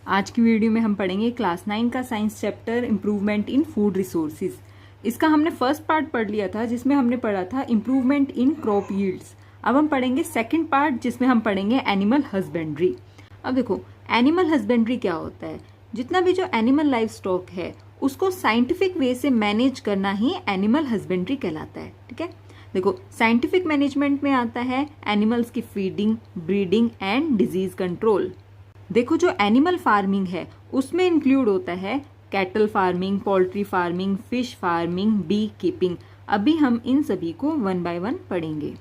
आज की वीडियो में हम पढ़ेंगे क्लास 9 का science chapter improvement in food resources. इसका हमने फर्स्ट पार्ट पढ़ लिया था जिसमें हमने पढ़ा था इम्प्रूवमेंट इन क्रॉप यील्ड्स। अब हम पढ़ेंगे सेकंड पार्ट जिसमें हम पढ़ेंगे एनिमल हस्बेंड्री। अब देखो एनिमल हस्बेंड्री क्या होता है। जितना भी जो एनिमल लाइफ स्टॉक है उसको साइंटिफिक वे से मैनेज करना ही एनिमल हस्बेंड्री कहलाता है। ठीक है, देखो साइंटिफिक मैनेजमेंट में आता है एनिमल्स की feeding, breeding and disease control. देखो जो एनिमल फार्मिंग है उसमें इंक्लूड होता है cattle farming, poultry farming, fish farming, bee keeping. अभी हम इन सभी को वन बाय वन पढ़ेंगे।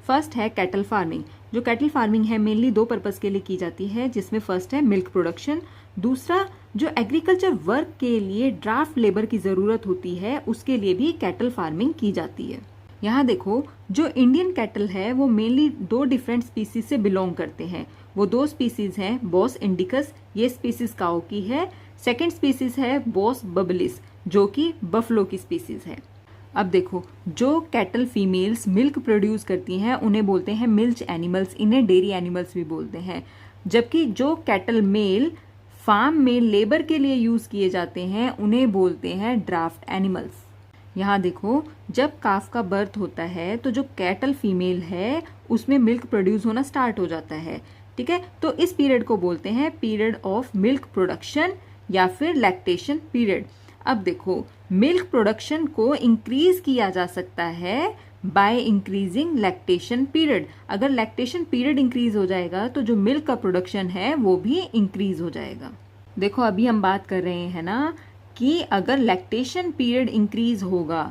फर्स्ट है कैटल फार्मिंग। जो कैटल फार्मिंग है मेनली दो पर्पस के लिए की जाती है, जिसमें फर्स्ट है मिल्क प्रोडक्शन, दूसरा जो एग्रीकल्चर वर्क के लिए ड्राफ्ट लेबर की जरूरत होती है उसके लिए भी कैटल फार्मिंग की जाती है। यहाँ देखो जो इंडियन कैटल है वो मेनली दो डिफरेंट स्पीसीज से बिलोंग करते हैं। वो दो स्पीसीज हैं बोस इंडिकस, ये स्पीसीज काऊ की है। सेकंड स्पीसीज है बोस बबलिस जो कि बफलो की स्पीसीज है। अब देखो जो कैटल फीमेल्स मिल्क प्रोड्यूस करती हैं उन्हें बोलते हैं मिल्च एनिमल्स, इन्हें डेयरी एनिमल्स भी बोलते हैं। जबकि जो कैटल मेल फार्म में लेबर के लिए यूज किए जाते हैं उन्हें बोलते हैं ड्राफ्ट एनिमल्स। यहाँ देखो जब काफ का बर्थ होता है तो जो कैटल फीमेल है उसमें मिल्क प्रोड्यूस होना स्टार्ट हो जाता है। ठीक है, तो इस पीरियड को बोलते हैं पीरियड ऑफ मिल्क प्रोडक्शन या फिर लैक्टेशन पीरियड। अब देखो मिल्क प्रोडक्शन को इंक्रीज किया जा सकता है बाय इंक्रीजिंग लैक्टेशन पीरियड। अगर लैक्टेशन पीरियड इंक्रीज हो जाएगा तो जो मिल्क का प्रोडक्शन है वो भी इंक्रीज हो जाएगा। देखो अभी हम बात कर रहे हैं ना कि अगर लैक्टेशन पीरियड इंक्रीज होगा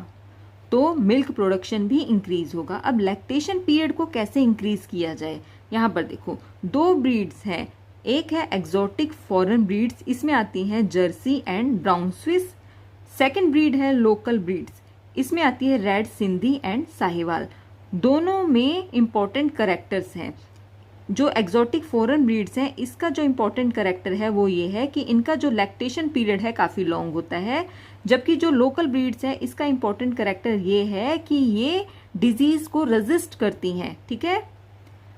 तो मिल्क प्रोडक्शन भी इंक्रीज होगा। अब लैक्टेशन पीरियड को कैसे इंक्रीज किया जाए, यहाँ पर देखो दो ब्रीड्स हैं। एक है एक्सोटिक फॉरेन ब्रीड्स, इसमें आती हैं Jersey and brown Swiss. Second breed है लोकल ब्रीड्स, इसमें आती है रेड सिंधी एंड साहिवाल। दोनों में इंपॉर्टेंट करेक्टर्स हैं। जो एक्सोटिक फॉरेन ब्रीड्स हैं इसका जो इंपॉर्टेंट करेक्टर है वो ये है कि इनका जो लैक्टेशन पीरियड है काफ़ी लॉन्ग होता है। जबकि जो लोकल ब्रीड्स है इसका इंपॉर्टेंट करेक्टर ये है कि ये डिजीज को रेजिस्ट करती हैं। ठीक है,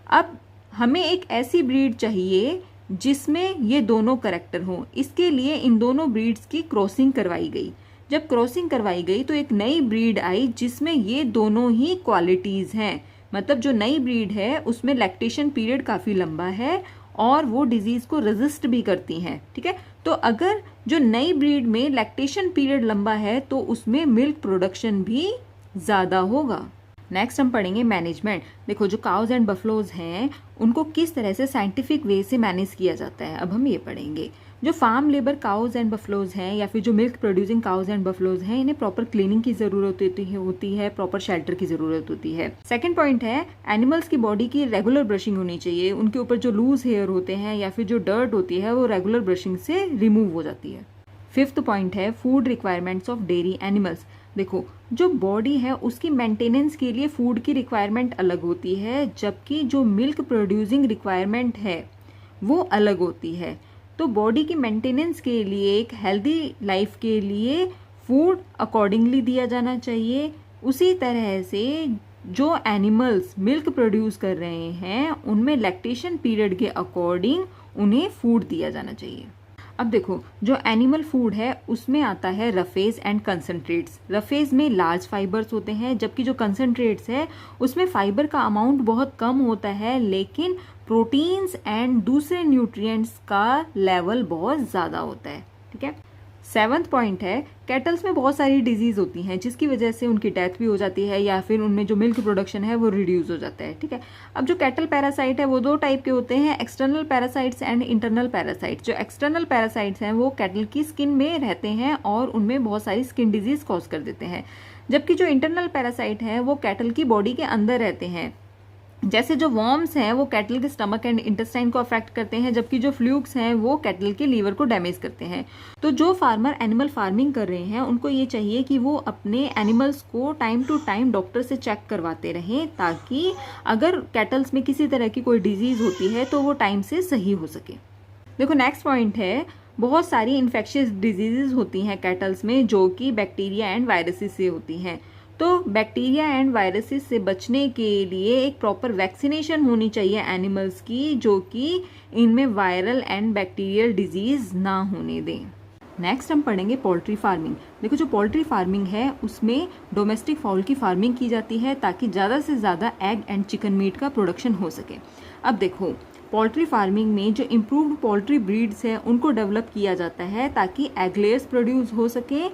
अब हमें एक ऐसी ब्रीड चाहिए जिसमें ये दोनों करेक्टर हों। इसके लिए इन दोनों ब्रीड्स की क्रॉसिंग करवाई गई। जब क्रॉसिंग करवाई गई तो एक नई ब्रीड आई जिसमें ये दोनों ही क्वालिटीज़ हैं। मतलब जो नई ब्रीड है उसमें लैक्टेशन पीरियड काफ़ी लंबा है और वो डिजीज़ को रेजिस्ट भी करती हैं। ठीक है, तो अगर जो नई ब्रीड में लैक्टेशन पीरियड लंबा है तो उसमें मिल्क प्रोडक्शन भी ज़्यादा होगा। नेक्स्ट हम पढ़ेंगे मैनेजमेंट। देखो जो काउज एंड बफलोज हैं उनको किस तरह से साइंटिफिक वे से मैनेज किया जाता है, अब हम ये पढ़ेंगे। जो farm labour cows and buffaloes हैं या फिर जो milk producing cows and buffaloes हैं इन्हें प्रॉपर क्लीनिंग की जरूरत होती है, प्रॉपर शेल्टर की जरूरत होती है। सेकंड पॉइंट है एनिमल्स की बॉडी की रेगुलर ब्रशिंग होनी चाहिए। उनके ऊपर जो लूज हेयर होते हैं या फिर जो डर्ट होती है वो रेगुलर ब्रशिंग से रिमूव हो जाती है। फिफ्थ पॉइंट है food requirements of dairy animals. देखो जो बॉडी है उसकी मेंटेनेंस के लिए फूड की रिक्वायरमेंट अलग होती है, जबकि जो मिल्क प्रोड्यूसिंग रिक्वायरमेंट है वो अलग होती है। तो बॉडी की मेंटेनेंस के लिए, एक हेल्दी लाइफ के लिए फूड अकॉर्डिंगली दिया जाना चाहिए। उसी तरह से जो एनिमल्स मिल्क प्रोड्यूस कर रहे हैं उनमें लैक्टेशन पीरियड के अकॉर्डिंग उन्हें फूड दिया जाना चाहिए। अब देखो जो एनिमल फूड है उसमें आता है रफेज एंड कंसंट्रेट्स। रफेज में लार्ज फाइबर्स होते हैं जबकि जो कंसंट्रेट्स है उसमें फाइबर का अमाउंट बहुत कम होता है लेकिन प्रोटीन्स एंड दूसरे न्यूट्रिएंट्स का लेवल बहुत ज़्यादा होता है। ठीक है, सेवंथ पॉइंट है कैटल्स में बहुत सारी डिजीज होती हैं जिसकी वजह से उनकी डेथ भी हो जाती है या फिर उनमें जो मिल्क प्रोडक्शन है वो रिड्यूस हो जाता है। ठीक है, अब जो कैटल पैरासाइट है वो दो टाइप के होते हैं, external parasites and internal parasites. जो एक्सटर्नल पैरासाइट्स हैं वो कैटल की स्किन में रहते हैं और उनमें बहुत सारी स्किन डिजीज कॉज कर देते हैं। जबकि जो इंटरनल पैरासाइट है वो कैटल की बॉडी के अंदर रहते हैं। जैसे जो वॉर्म्स हैं वो कैटल के स्टमक एंड इंटेस्टाइन को अफेक्ट करते हैं, जबकि जो फ्लूक्स हैं वो कैटल के लीवर को डैमेज करते हैं। तो जो फार्मर एनिमल फार्मिंग कर रहे हैं उनको ये चाहिए कि वो अपने एनिमल्स को टाइम टू टाइम डॉक्टर से चेक करवाते रहें ताकि अगर कैटल्स में किसी तरह की कोई डिजीज होती है तो वो टाइम से सही हो सके। देखो नेक्स्ट पॉइंट है बहुत सारी इन्फेक्शियस डिजीजेज होती हैं कैटल्स में जो कि बैक्टीरिया एंड वायरसेस से होती हैं। तो बैक्टीरिया एंड वायरसेस से बचने के लिए एक प्रॉपर वैक्सीनेशन होनी चाहिए एनिमल्स की, जो कि इनमें वायरल एंड बैक्टीरियल डिजीज ना होने दें। नेक्स्ट हम पढ़ेंगे पोल्ट्री फार्मिंग। देखो जो पोल्ट्री फार्मिंग है उसमें डोमेस्टिक फाउल की फार्मिंग की जाती है ताकि ज़्यादा से ज़्यादा एग एंड चिकन मीट का प्रोडक्शन हो सके। अब देखो पोल्ट्री फार्मिंग में जो इम्प्रूव्ड पोल्ट्री ब्रीड्स है उनको डेवलप किया जाता है ताकि एग लेयर्स प्रोड्यूस हो सके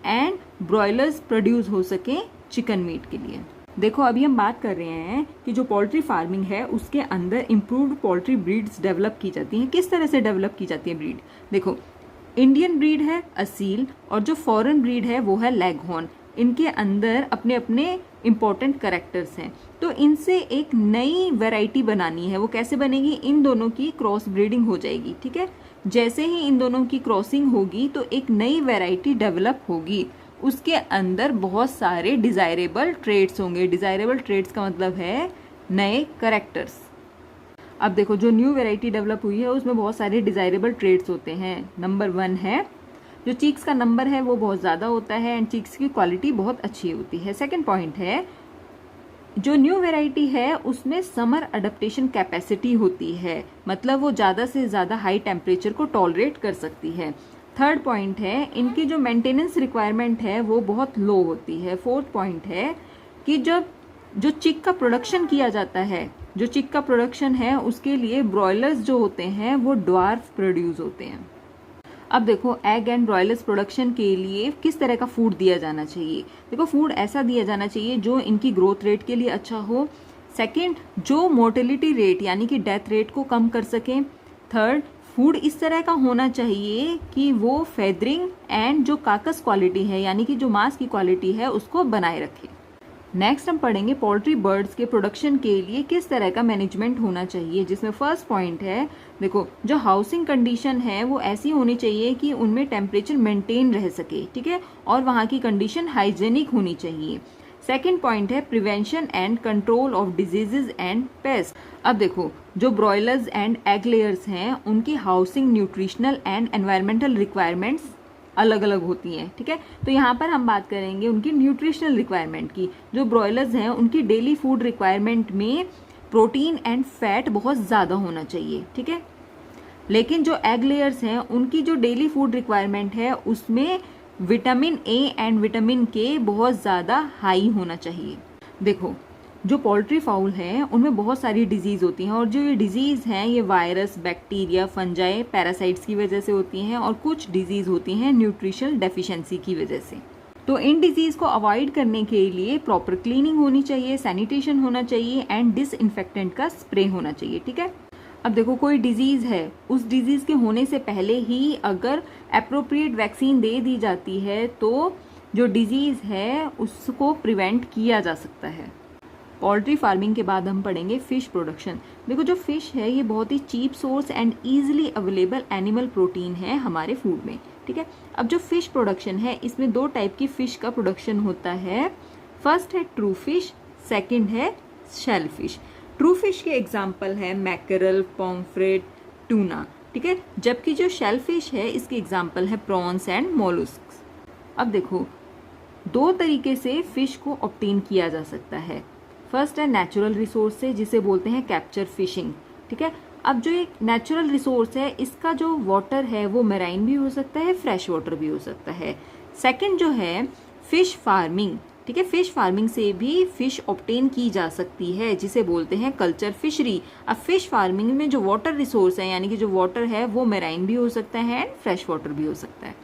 एंड ब्रॉयलर्स प्रोड्यूस हो सके चिकन मीट के लिए। देखो अभी हम बात कर रहे हैं कि जो पोल्ट्री फार्मिंग है उसके अंदर इम्प्रूव्ड पोल्ट्री ब्रीड्स डेवलप की जाती हैं। किस तरह से डेवलप की जाती है ब्रीड? देखो इंडियन ब्रीड है असील और जो फॉरेन ब्रीड है वो है लेगहॉर्न। इनके अंदर अपने अपने इम्पोर्टेंट कैरेक्टर्स हैं, तो इनसे एक नई वैरायटी बनानी है। वो कैसे बनेगी? इन दोनों की क्रॉस ब्रीडिंग हो जाएगी, ठीक है। जैसे ही इन दोनों की क्रॉसिंग होगी तो एक नई वैरायटी डेवलप होगी, उसके अंदर बहुत सारे डिजायरेबल ट्रेड्स होंगे। डिजायरेबल ट्रेड्स का मतलब है नए कैरेक्टर्स। अब देखो जो न्यू वैरायटी डेवलप हुई है उसमें बहुत सारे डिजायरेबल ट्रेड्स होते हैं। नंबर 1 है जो चीक्स का नंबर है वो बहुत ज़्यादा होता है एंड चीक्स की क्वालिटी बहुत अच्छी होती है। सेकंड पॉइंट है जो न्यू वैरायटी है उसमें समर अडेप्टेशन कैपेसिटी होती है, मतलब वो ज़्यादा से ज़्यादा हाई टेम्परेचर को टॉलरेट कर सकती है। थर्ड पॉइंट है इनकी जो मेंटेनेंस रिक्वायरमेंट है वो बहुत लो होती है। फोर्थ पॉइंट है कि जब जो चिक का प्रोडक्शन किया जाता है, जो चिक का प्रोडक्शन है उसके लिए ब्रॉयलर्स जो होते हैं वो ड्वार्फ प्रोड्यूस होते हैं। अब देखो एग एंड ब्रॉयलर्स प्रोडक्शन के लिए किस तरह का फूड दिया जाना चाहिए? देखो फूड ऐसा दिया जाना चाहिए जो इनकी ग्रोथ रेट के लिए अच्छा हो। सेकंड, जो मोर्टेलिटी रेट यानी कि डेथ रेट को कम कर सके। थर्ड, फूड इस तरह का होना चाहिए कि वो फेदरिंग एंड जो कार्कस क्वालिटी है यानी कि जो मांस की क्वालिटी है उसको बनाए रखे। नेक्स्ट हम पढ़ेंगे पोल्ट्री बर्ड्स के प्रोडक्शन के लिए किस तरह का मैनेजमेंट होना चाहिए, जिसमें फर्स्ट पॉइंट है देखो जो हाउसिंग कंडीशन है वो ऐसी होनी चाहिए कि उनमें टेम्परेचर मेंटेन रह सके, ठीक है, और वहाँ की कंडीशन हाइजेनिक होनी चाहिए। सेकेंड पॉइंट है prevention and control of diseases and paste. अब देखो जो ब्रॉयलर्स एंड एग लेयर्स हैं उनकी housing, nutritional and environmental requirements अलग अलग होती हैं, ठीक है। तो यहाँ पर हम बात करेंगे उनकी न्यूट्रिशनल रिक्वायरमेंट की। जो ब्रॉयलर्स हैं उनकी डेली फूड रिक्वायरमेंट में प्रोटीन एंड फैट बहुत ज़्यादा होना चाहिए, ठीक है। लेकिन जो एग लेयर्स हैं उनकी जो डेली फूड रिक्वायरमेंट है उसमें विटामिन ए एंड विटामिन के बहुत ज़्यादा हाई होना चाहिए। देखो जो पोल्ट्री फाउल हैं उनमें बहुत सारी डिजीज़ होती हैं और जो ये डिजीज़ हैं ये वायरस, बैक्टीरिया, फंजाई, पैरासाइट्स की वजह से होती हैं और कुछ डिजीज़ होती हैं न्यूट्रिशनल डेफिशिएंसी की वजह से। तो इन डिजीज़ को अवॉइड करने के लिए प्रॉपर क्लीनिंग होनी चाहिए, सैनिटेशन होना चाहिए एंड डिसइंफेक्टेंट का स्प्रे होना चाहिए, ठीक है। अब देखो कोई डिजीज़ है, उस डिजीज़ के होने से पहले ही अगर एप्रोप्रिएट वैक्सीन दे दी जाती है तो जो डिजीज़ है उसको प्रिवेंट किया जा सकता है। पोल्ट्री फार्मिंग के बाद हम पढ़ेंगे फिश प्रोडक्शन। देखो जो फिश है ये बहुत ही cheap source and easily available animal protein है हमारे फूड में, ठीक है। अब जो फिश प्रोडक्शन है इसमें 2 टाइप की फिश का प्रोडक्शन होता है। फर्स्ट है ट्रू फिश, सेकंड है शेल फिश। ट्रू फिश के एग्जाम्पल है मैकरल, पॉम्फ्रेट, टूना, ठीक है, जबकि जो शेल फिश है इसके एग्जाम्पल है प्रॉन्स एंड मोलस्क्स। अब देखो 2 तरीके से फिश को ऑब्टेन किया जा सकता है। फर्स्ट है नेचुरल रिसोर्स से जिसे बोलते हैं कैप्चर फिशिंग, ठीक है। अब जो एक नेचुरल रिसोर्स है इसका जो वाटर है वो मेराइन भी हो सकता है, फ्रेश वाटर भी हो सकता है। सेकंड जो है फिश फार्मिंग, ठीक है, फिश फार्मिंग से भी फिश ऑब्टेन की जा सकती है जिसे बोलते हैं कल्चर फिशरी। अब फिश फार्मिंग में जो वाटर रिसोर्स है यानी कि जो वाटर है वो मेराइन भी हो सकता है एंड फ्रेश वाटर भी हो सकता है।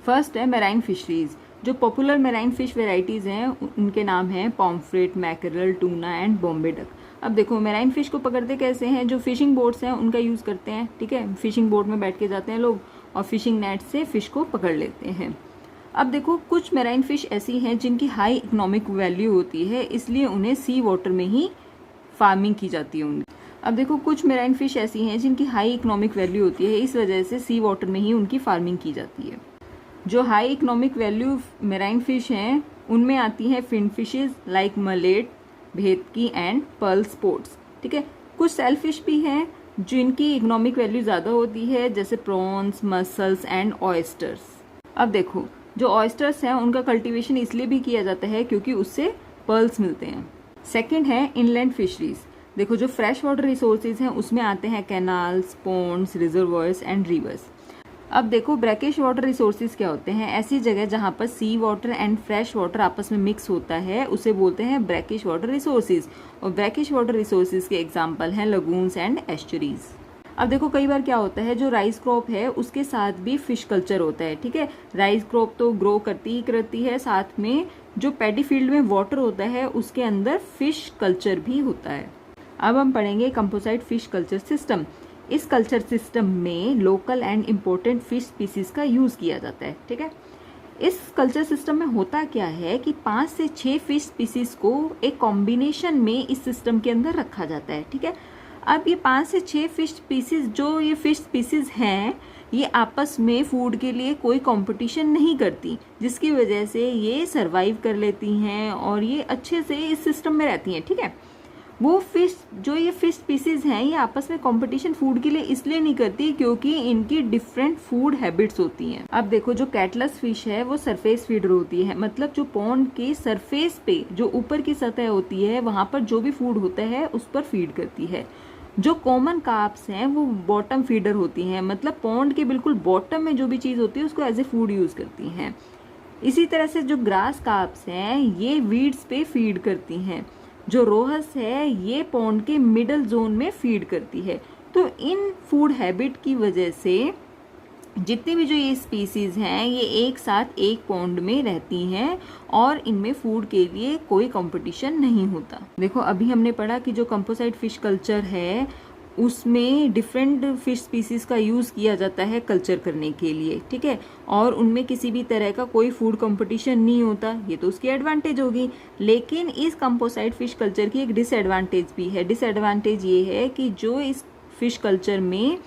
फर्स्ट है मेराइन फिशरीज। जो पॉपुलर मेराइन फिश वेराइटीज़ हैं उनके नाम हैं pomfret, mackerel, tuna and Bombay duck. अब देखो मेराइन फिश को पकड़ते कैसे हैं? जो फिशिंग बोट्स हैं उनका यूज़ करते हैं, ठीक है। फिशिंग बोट में बैठ के जाते हैं लोग और फिशिंग नेट से फिश को पकड़ लेते हैं। अब देखो कुछ मेराइन फिश ऐसी हैं जिनकी हाई इकोनॉमिक वैल्यू होती है, इसलिए उन्हें सी वाटर में ही फार्मिंग की जाती है उनकी। अब देखो कुछ मेराइन फिश ऐसी हैं जिनकी हाई इकोनॉमिक वैल्यू होती है, इस वजह से सी वाटर में ही उनकी फार्मिंग की जाती है। जो high economic value marine fish हैं उनमें आती हैं fin fishes like mullet, bhetki and pearl spots, ठीक है। कुछ सेल फिश भी हैं जिनकी इकोनॉमिक वैल्यू ज़्यादा होती है जैसे प्रॉन्स, मसल्स एंड ऑयस्टर्स। अब देखो जो ऑयस्टर्स हैं उनका कल्टीवेशन इसलिए भी किया जाता है क्योंकि उससे पर्ल्स मिलते हैं। सेकंड है इनलैंड फिशरीज। देखो जो फ्रेश वाटर रिसोर्सेज हैं उसमें आते हैं कैनाल्स, पोन्ड्स, रिजर्वॉयर्स एंड रिवर्स। अब देखो ब्रैकिश वाटर रिसोर्सेज क्या होते हैं, ऐसी जगह जहाँ पर सी वाटर एंड फ्रेश वाटर आपस में मिक्स होता है उसे बोलते हैं ब्रैकिश वाटर रिसोर्सेज। और ब्रैकिश वाटर रिसोर्सेज के एग्जांपल हैं लगून्स एंड एस्चुरीज। अब देखो कई बार क्या होता है, जो राइस क्रॉप है उसके साथ भी फिश कल्चर होता है, ठीक है। राइस क्रॉप तो ग्रो करती ही करती है, साथ में जो पैडी फील्ड में वाटर होता है उसके अंदर फिश कल्चर भी होता है। अब हम पढ़ेंगे कंपोजिट फिश कल्चर सिस्टम। इस कल्चर सिस्टम में local and important fish species का यूज किया जाता है, ठीक है। इस कल्चर सिस्टम में होता क्या है कि 5 से 6 फिश स्पीसीज को एक कॉम्बिनेशन में इस सिस्टम के अंदर रखा जाता है, ठीक है। अब ये 5 से 6 फिश स्पीसीज, जो ये फिश स्पीसीज हैं, ये आपस में फूड के लिए कोई कंपटीशन नहीं करती, जिसकी वजह से ये सरवाइव कर लेती हैं और ये अच्छे से इस सिस्टम में रहती हैं, ठीक है। वो फिश, जो ये फिश स्पीसीज हैं, ये आपस में कंपटीशन फूड के लिए इसलिए नहीं करती क्योंकि इनकी डिफरेंट फूड हैबिट्स होती हैं। अब देखो जो कैटलस फिश है वो सरफेस फीडर होती है, मतलब जो पॉन्ड के सरफेस पे जो ऊपर की सतह होती है वहां पर जो भी फूड होता है उस पर फीड करती है। जो कॉमन कार्प्स हैं वो बॉटम फीडर होती हैं, मतलब पॉन्ड के बिल्कुल बॉटम में जो भी चीज होती है उसको एज ए फूड यूज करती हैं। इसी तरह से जो ग्रास कार्प्स हैं ये वीड्स पे फीड करती हैं। जो रोहस है ये पॉन्ड के मिडल जोन में फीड करती है। तो इन फूड हैबिट की वजह से जितनी भी जो ये स्पीसीज हैं ये एक साथ एक पॉन्ड में रहती हैं और इनमें फूड के लिए कोई कंपटीशन नहीं होता। देखो अभी हमने पढ़ा कि जो कंपोजिट फिश कल्चर है उसमें डिफरेंट फिश स्पीसीज का यूज किया जाता है कल्चर करने के लिए, ठीक है। और उनमें किसी भी तरह का कोई फूड कंपटीशन नहीं होता, ये तो उसकी एडवांटेज होगी। लेकिन इस कंपोजिट फिश कल्चर की एक डिसएडवांटेज भी है। डिसएडवांटेज ये है कि जो इस फिश कल्चर में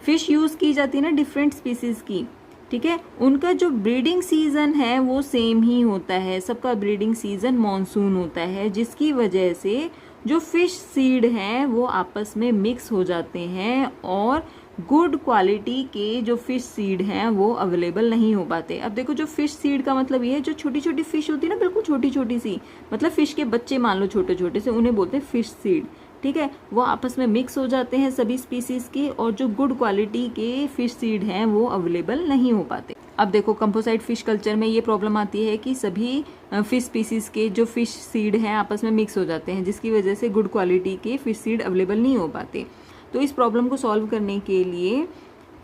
फिश यूज की जाती है ना डिफरेंट स्पीसीज की, ठीक है, उनका जो ब्रीडिंग सीजन है वो सेम ही होता है। सबका ब्रीडिंग सीजन मॉनसून होता है, जिसकी वजह से जो फिश सीड हैं वो आपस में मिक्स हो जाते हैं और गुड क्वालिटी के जो फिश सीड हैं वो अवेलेबल नहीं हो पाते। अब देखो जो फिश सीड का मतलब ये है जो छोटी छोटी फिश होती है ना, बिल्कुल छोटी छोटी सी, मतलब फिश के बच्चे मान लो छोटे छोटे से, उन्हें बोलते हैं फिश सीड, ठीक है। वो आपस में मिक्स हो जाते हैं सभी स्पीसीज के और जो गुड क्वालिटी के फिश सीड हैं वो अवेलेबल नहीं हो पाते। अब देखो कंपोजिट फिश कल्चर में ये प्रॉब्लम आती है कि सभी फिश स्पीसीज के जो फिश सीड हैं आपस में मिक्स हो जाते हैं, जिसकी वजह से गुड क्वालिटी के फिश सीड अवेलेबल नहीं हो पाते। तो इस प्रॉब्लम को सॉल्व करने के लिए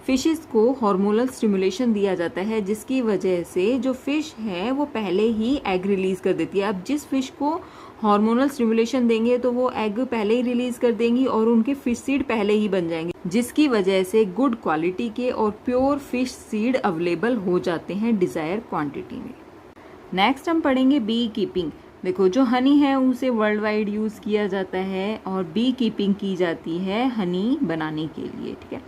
फिशेस को हार्मोनल स्टिमुलेशन दिया जाता है, जिसकी वजह से जो फिश है वो पहले ही एग रिलीज कर देती है। अब जिस फिश को हार्मोनल स्टिमुलेशन देंगे तो वो एग पहले ही रिलीज कर देंगी और उनके फिश सीड पहले ही बन जाएंगे, जिसकी वजह से गुड क्वालिटी के और प्योर फिश सीड अवेलेबल हो जाते हैं डिजायर क्वांटिटी में। नेक्स्ट हम पढ़ेंगे बी कीपिंग। देखो जो हनी है उसे वर्ल्ड वाइड यूज किया जाता है और बी कीपिंग की जाती है हनी बनाने के लिए, ठीक है।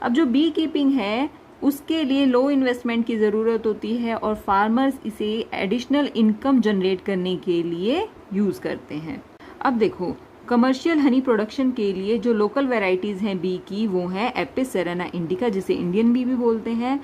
अब जो बी कीपिंग है उसके लिए लो इन्वेस्टमेंट की ज़रूरत होती है और फार्मर्स इसे एडिशनल इनकम जनरेट करने के लिए यूज़ करते हैं। अब देखो कमर्शियल हनी प्रोडक्शन के लिए जो लोकल वैरायटीज़ हैं बी की वो हैं एपिस सेरेना इंडिका जिसे इंडियन बी भी बोलते हैं,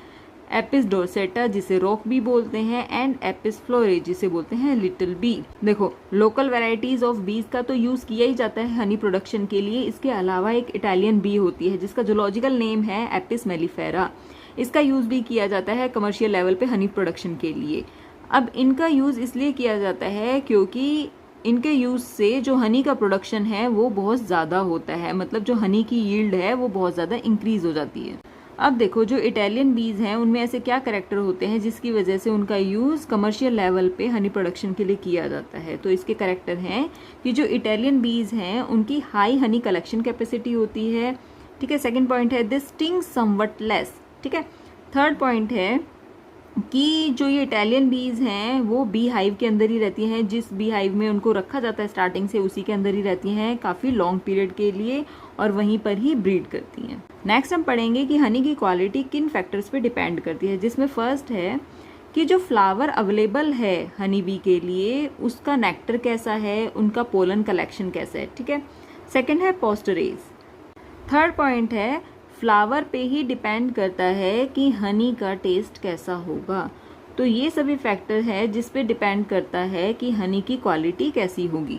एपिस डोरसेटा जिसे रॉक बी बोलते हैं एंड एपिस फ्लोरे जिसे बोलते हैं लिटिल बी। देखो लोकल वैरायटीज ऑफ बीज का तो यूज किया ही जाता है हनी प्रोडक्शन के लिए। इसके अलावा एक इटालियन बी होती है जिसका जूलॉजिकल नेम है एपिस मेलिफेरा। इसका यूज भी किया जाता है कमर्शियल लेवल पे हनी प्रोडक्शन के लिए। अब इनका यूज इसलिए किया जाता है क्योंकि इनके यूज से जो हनी का प्रोडक्शन है वो बहुत ज्यादा होता है, मतलब जो हनी की यील्ड है वो बहुत ज्यादा इंक्रीज हो जाती है। अब देखो जो इटालियन बीज हैं उनमें ऐसे क्या कैरेक्टर होते हैं जिसकी वजह से उनका यूज कमर्शियल लेवल पे हनी प्रोडक्शन के लिए किया जाता है। तो इसके कैरेक्टर हैं कि जो इटालियन बीज हैं उनकी हाई हनी कलेक्शन कैपेसिटी होती है, ठीक है। सेकंड पॉइंट है दे स्टिंग समवट लेस, ठीक है। थर्ड पॉइंट है कि जो ये इटालियन बीज हैं वो बी हाइव के अंदर ही रहती हैं, जिस बी हाइव में उनको रखा जाता है स्टार्टिंग से उसी के अंदर ही रहती हैं काफ़ी लॉन्ग पीरियड के लिए और वहीं पर ही ब्रीड करती हैं। नेक्स्ट हम पढ़ेंगे कि हनी की क्वालिटी किन फैक्टर्स पे डिपेंड करती है, जिसमें फर्स्ट है कि जो फ्लावर अवेलेबल है हनी बी के लिए उसका नेक्टर कैसा है, उनका पोलन कलेक्शन कैसा है, ठीक है। सेकेंड है पोस्टरेज। थर्ड पॉइंट है फ्लावर पे ही डिपेंड करता है कि हनी का टेस्ट कैसा होगा। तो ये सभी फैक्टर है जिस पे डिपेंड करता है कि हनी की क्वालिटी कैसी होगी।